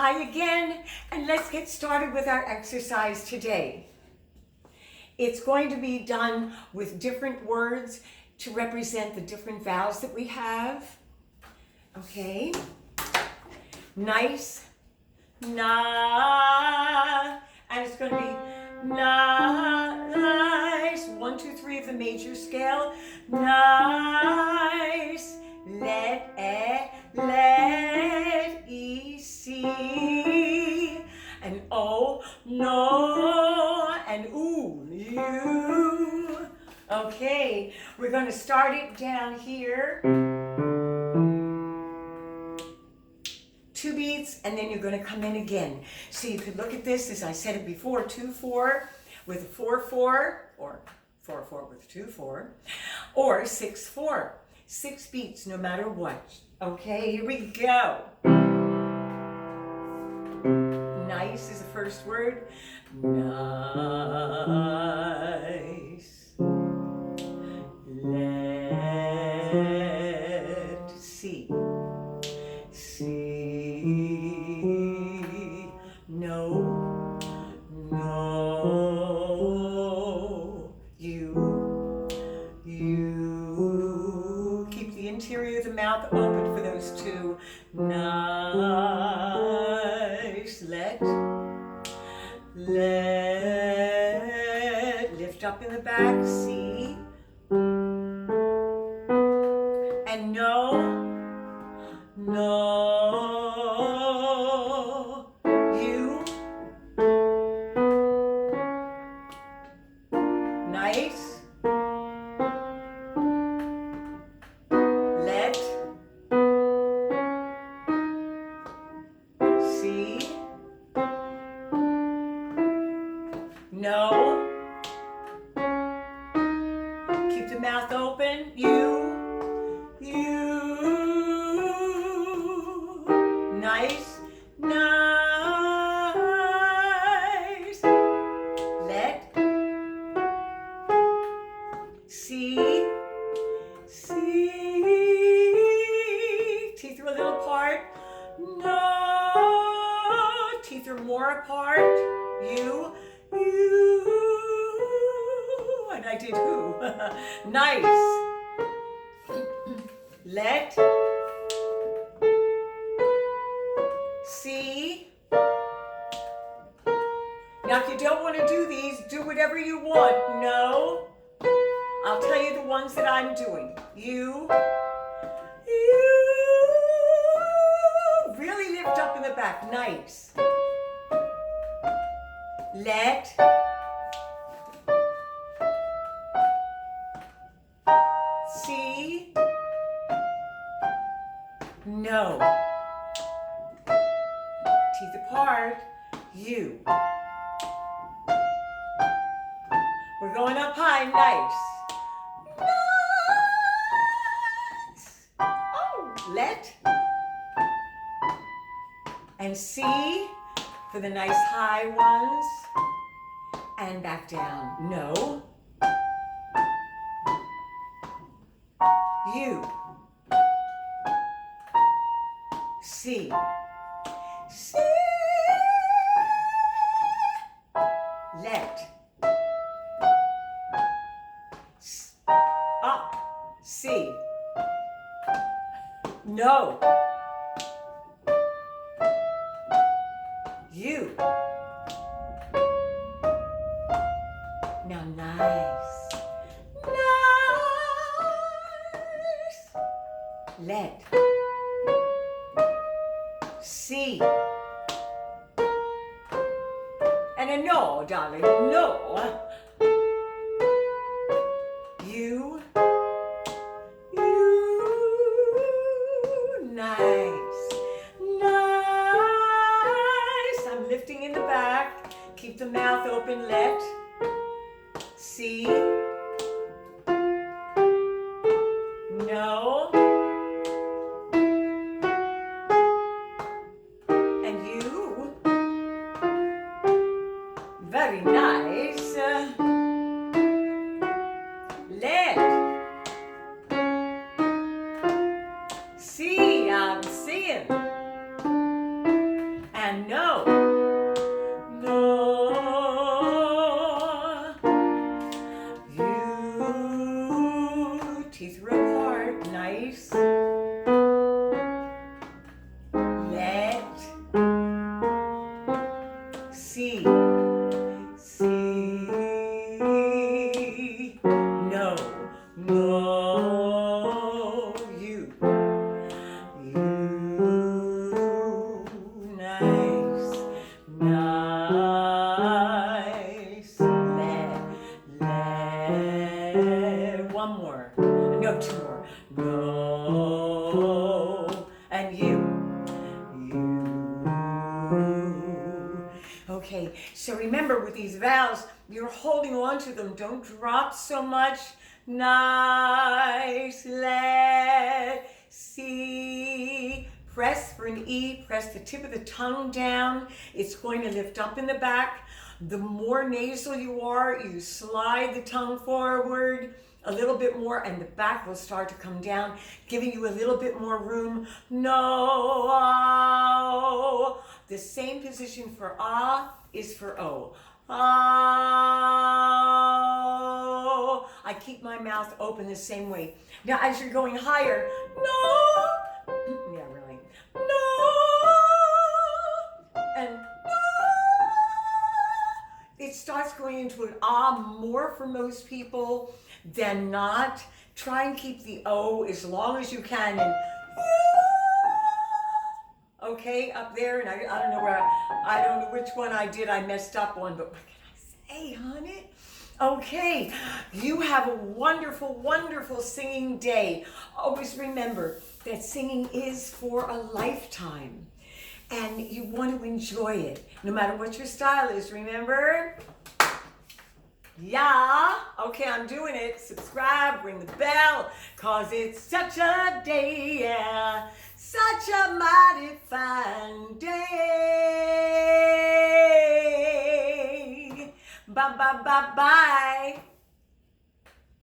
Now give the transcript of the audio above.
Hi again, and let's get started with our exercise today. It's going to be done with different words to represent the different vowels that we have. Okay? Nice, na, and it's going to be nice. 1, 2, 3 of the major scale. Nice. Let, e, see, and oh, no, and ooh, you. Okay, we're going to start it down here. 2 beats, and then you're going to come in again. So you could look at this, as I said it before, 2-4 with a 4-4, or 4-4 with 2-4, or 6-4. 6 beats, no matter what. Okay, here we go. Nice is the first word. Nice. Let, see. See. No. No. You. Keep the interior of the mouth open for those two. Nice. Let. Lift up in the back. See. And no. No. You. Nice. Let. See. No. Keep the mouth open. You. Nice. Nice. Let. See. Teeth are a little apart. No. Teeth are more apart. You. And I did who? Nice. Let. See. Now, if you don't want to do these, do whatever you want. No. I'll tell you the ones that I'm doing. You. Really lift up in the back. Nice. Let. See. No. Teeth apart. You. We're going up high. Nice. Nice. Oh, let. And see for the nice high ones. And back down. No. You. See. See. Let. Up. See. No. You. Now nice. Nice. Let. See. And a no, darling. No. You. Nice. Nice. I'm lifting in the back. Keep the mouth open. Let. See. No. And you. Very nice. Let. See, I'm seeing. and no. No. You. Teeth real hard. Nice. Let. See. See. No. No. You. You. Nice. Nice. Let. One more. No, two more. No. And you. You. Okay, so remember with these vowels, you're holding on to them. Don't drop so much. Nice. Let. See. Press for an E. Press the tip of the tongue down. It's going to lift up in the back. The more nasal you are, you slide the tongue forward a little bit more and the back will start to come down, giving you a little bit more room. No. The same position for ah is for O. Oh. I keep my mouth open the same way. Now as you're going higher, no. Yeah, really. No. And no. It starts going into an ah more for most people than not. Try and keep the O as long as you can. And okay, up there, and I don't know where I don't know which one I did. I messed up one, but what can I say, honey? Okay, you have a wonderful, wonderful singing day. Always remember that singing is for a lifetime, and you want to enjoy it, no matter what your style is. Remember? Yeah. Okay, I'm doing it. Subscribe, ring the bell, cause it's such a day, yeah. Such a mighty fine day. Bye, bye, bye, bye.